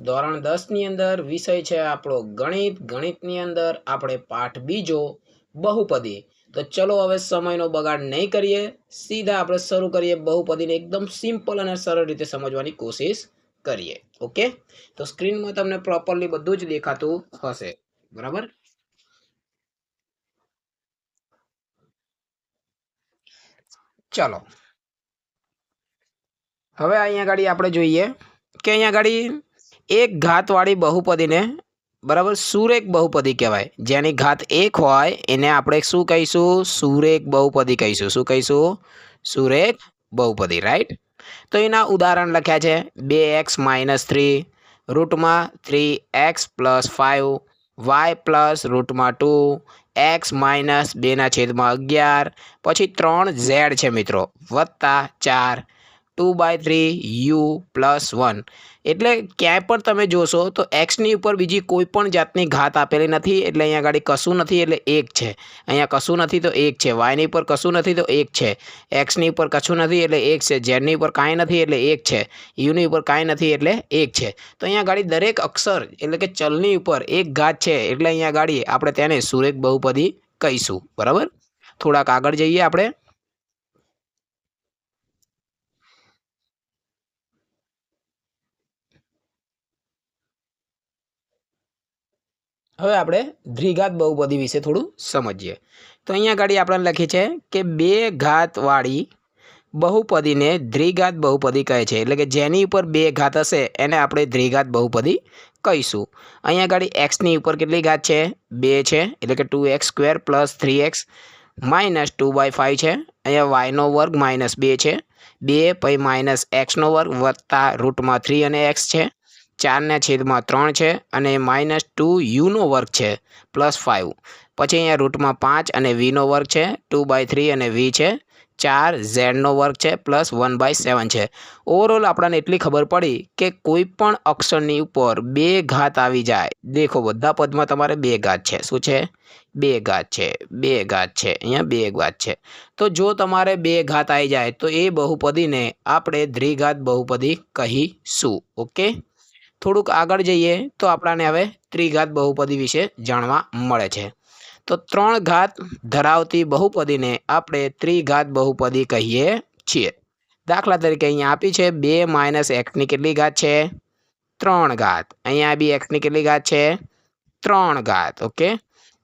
ધોરણ 10 ની અંદર વિષય છે આપણો ગણિત. ગણિતની અંદર આપણે પાઠ બીજો બહુપદી. તો ચલો હવે સમયનો બગાડ નહીં કરીએ, સીધા આપણે શરૂ કરીએ બહુપદીને એકદમ સિમ્પલ અને સરળ રીતે સમજવાની કોશિશ કરીએ. ઓકે, તો સ્ક્રીનમાં તમને પ્રોપરલી બધું જ દેખાતું હશે, બરાબર? ચલો હવે અહીંયા ગાડી આપણે જોઈએ કે અહીંયા ગાડી એક ઘાતવાળી બહુપદીને બરાબર સુરેખ બહુપદી કહેવાય. જેની ઘાત 1 હોય એને આપણે શું કહીશું? સુરેખ બહુપદી કહીશું. શું કહીશું? સુરેખ બહુપદી, રાઈટ? તો એના ઉદાહરણ લખ્યા છે 2x - 3 રૂટમાં 3x + 5 y પ્લસ રૂટમાં 2 x - 2/11 પછી 3z છે મિત્રો વત્તા 4 2/3 u + 1. એટલે ક્યાંય પણ તમે જોશો તો એક્સની ઉપર બીજી કોઈ પણ જાતની ઘાત આપેલી નથી, એટલે અહીંયા આગળ કશું નથી એટલે 1 છે. અહીંયા કશું નથી તો 1 છે. વાયની ઉપર કશું નથી તો 1 છે. એક્સની ઉપર કશું નથી એટલે 1 છે. ઝેડની ઉપર કાંઈ નથી એટલે 1 છે. યુની ઉપર કાંઈ નથી એટલે 1 છે. તો અહીંયા આગળ દરેક અક્ષર એટલે કે ચલની ઉપર એક ઘાત છે, એટલે અહીંયા આગળ આપણે તેને સુરેખ બહુપદી કહીશું, બરાબર? થોડાક આગળ જઈએ આપણે. હવે આપણે દ્વિઘાત બહુપદી વિશે થોડું સમજીએ. તો અહીંયા આગળ આપણે લખી છે કે બે ઘાતવાળી બહુપદીને દ્વિઘાત બહુપદી કહે છે. એટલે કે જેની ઉપર બે ઘાત હશે એને આપણે દ્વિઘાત બહુપદી કહીશું. અહીંયા આગળ એક્સની ઉપર કેટલી ઘાત છે? 2 છે, એટલે કે 2x² + 3x - 2/5 છે. અહીંયા વાયનો વર્ગ -2 છે, 2 પછી -x² વત્તા રૂટમાં 3 અને x છે, 4/3 છે અને -2u² છે +5. પછી અહીંયા રૂટમાં 5 અને v² છે, 2/3 અને v છે, 4 z² છે +1/7 છે. ઓવરઓલ આપણને એટલી ખબર પડી કે કોઈ પણ અક્ષરની ઉપર બે ઘાત આવી જાય. દેખો બધા પદમાં તમારે બે ઘાત છે. શું છે? બે ઘાત છે, બે ઘાત છે, અહીંયા બે ઘાત છે. તો જો તમારે બે ઘાત આવી જાય તો એ બહુપદીને આપણે દ્વિઘાત બહુપદી કહીશું. ઓકે, થોડુંક આગળ જઈએ તો આપણને હવે ત્રિઘાત બહુપદી વિશે જાણવા મળે છે. તો 3 ઘાત ધરાવતી બહુપદીને આપણે ત્રિઘાત બહુપદી કહીએ છીએ. દાખલા તરીકે અહીંયા આપી છે 2 - x ની કેટલી ઘાત છે? 3 ઘાત. અહીંયા બી x ની કેટલી ઘાત છે? 3 ઘાત. ઓકે,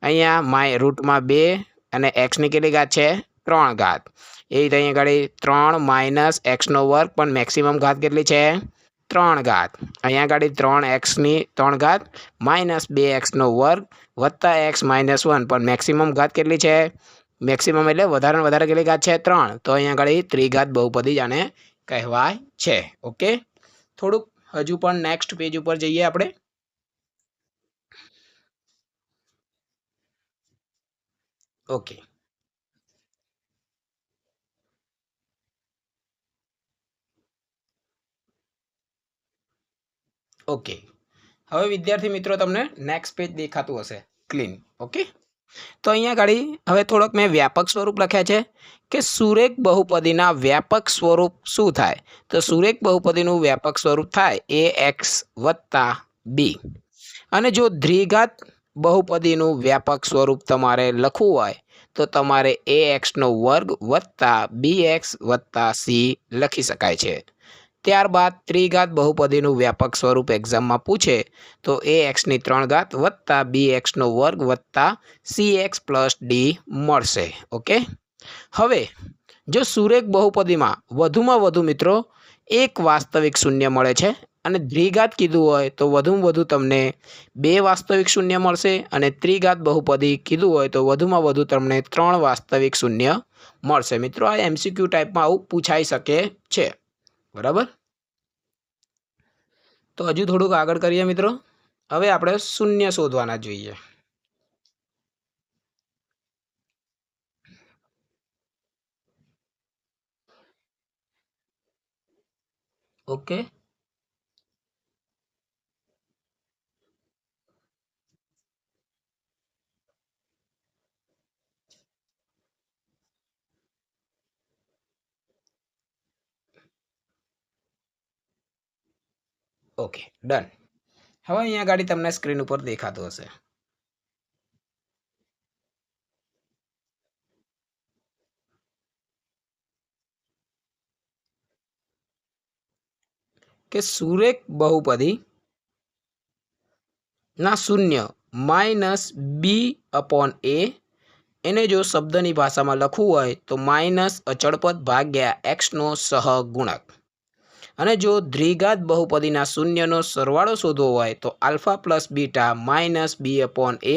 અહીંયા રૂટમાં 2 અને x ની કેટલી ઘાત છે? 3 ઘાત. એ રીતે અહીંયા આગળ 3 - x² પણ મેક્સિમમ ઘાત કેટલી છે? 3 ઘાત. અહીંયા આગળ 3x ની 3 ઘાત -2x² વત્તા x - 1 પણ મેક્સિમમ ઘાત કેટલી છે? મેક્સિમમ એટલે વધારે વધારે કેટલી ઘાત છે? 3. તો અહીંયા આગળ ત્રિઘાત બહુપદી જાણે કહેવાય છે. ઓકે, થોડુંક હજુ પણ નેક્સ્ટ પેજ ઉપર જઈએ આપણે. Okay, okay. હવે વિદ્યાર્થી મિત્રો તમને નેક્સ્ટ પેજ દેખાતું હશે ક્લીન. ઓકે, તો અહીંયા આગળ હવે થોડોક મેં વ્યાપક સ્વરૂપ લખ્યા છે કે સુરેખ બહુપદીના વ્યાપક સ્વરૂપ શું થાય? તો સુરેખ બહુપદીનું વ્યાપક સ્વરૂપ થાય ax + b. અને જો દ્વિઘાત બહુપદીનું વ્યાપક સ્વરૂપ તમારે લખવું હોય તો તમારે ax² + bx + c લખી શકાય છે. ત્યારબાદ ત્રિઘાત બહુપદીનું વ્યાપક સ્વરૂપ એક્ઝામમાં પૂછે તો ax ની 3 ઘાત વત્તા bx² વત્તા cx + d મળશે. ઓકે, હવે જો સુરેખ બહુપદીમાં વધુમાં વધુ મિત્રો એક વાસ્તવિક શૂન્ય મળે છે અને દ્વિઘાત કીધું હોય તો વધુમાં વધુ તમને 2 વાસ્તવિક શૂન્ય મળશે, અને ત્રિઘાત બહુપદી કીધું હોય તો વધુમાં વધુ તમને 3 વાસ્તવિક શૂન્ય મળશે. મિત્રો આ MCQ ટાઈપમાં આવું પૂછાઈ શકે છે, બરાબર? તો હજુ થોડુંક આગળ કરીએ મિત્રો. હવે આપણે શૂન્ય શોધવાના જોઈએ. Okay, okay, done. હવે અહીંયા આગળ તમને સ્ક્રીન ઉપર દેખાતું હશે કે સુરેખ બહુપદી ના શૂન્ય માઇનસ બી અપોન એ એને જો શબ્દની ભાષામાં લખવું હોય તો માઇનસ અચળપદ ભાગ્યા એક્સનો સહગુણક અને જો દ્વિઘાત બહુપદીના શૂન્યનો સરવાળો શોધવો હોય તો alpha plus beta minus B upon A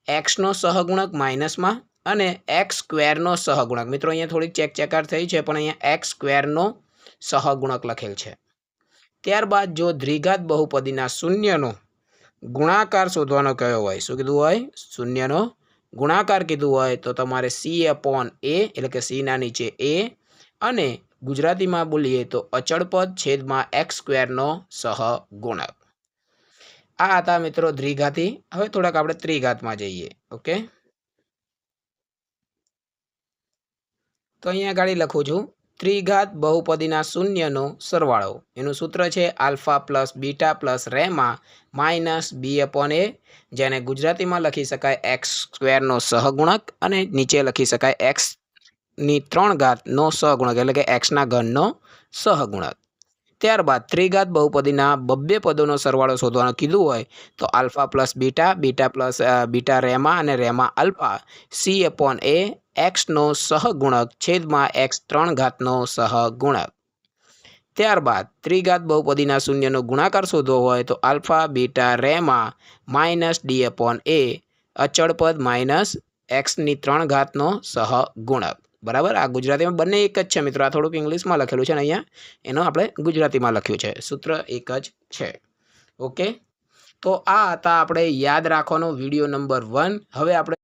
એક્સનો સહગુણક માઇનસમાં અને એક્સ સ્ક્વેરનો સહગુણક મિત્રો અહીંયા થોડીક ચેકચેકાર થઈ છે પણ અહીંયા એક્સ સ્ક્વેરનો સહગુણક લખેલ છે ત્યારબાદ જો દ્વિઘાત બહુપદીના શૂન્યનો ગુણાકાર શોધવાનો કયો હોય શું કીધું હોય શૂન્યનો ગુણાકાર કીધું હોય તો તમારે સી અપોન એ એટલે કે સીના નીચે એ અને ગુજરાતીમાં બોલીએ તો અચળપદ છેદમાં એક્સ સ્ક્વેરનો સહગુણક આ હતા મિત્રો દ્વિઘાતી હવે થોડાક આપણે ત્રિઘાતમાં જઈએ ઓકે તો અહીંયા આગળ લખું છું ત્રિઘાત બહુપદીના શૂન્યનો સરવાળો એનું સૂત્ર છે alpha plus beta plus gamma minus B upon A જેને ગુજરાતીમાં લખી શકાય એક્સ સ્ક્વેરનો સહગુણક અને નીચે લખી શકાય એક્સની 3 ઘાતનો સહગુણક એટલે કે એક્સના ઘનનો સહગુણક ત્યારબાદ ત્રિઘાત બહુપદીના બબ્બે પદોનો સરવાળો શોધવાનો કીધું હોય તો alpha plus beta beta plus beta gamma અને gamma alpha C upon A એક્સનો સહગુણક છેદમાં એક્સ 3 ઘાતનો સહગુણક ત્યારબાદ ત્રિઘાત બહુપદીના શૂન્યનો ગુણાકાર શોધવો હોય તો alpha beta gamma minus D upon A અચળ પદ માઇનસ એક્સની 3 ઘાતનો સહગુણક બરાબર આ ગુજરાતીમાં બંને એક જ છે મિત્રો આ થોડુંક ઇંગ્લિશમાં લખેલું છે ને અહીંયા એનો આપણે ગુજરાતીમાં લખ્યું છે સૂત્ર એક જ છે ઓકે તો આ હતા આપણે યાદ રાખવાનો વિડીયો નંબર 1 હવે આપણે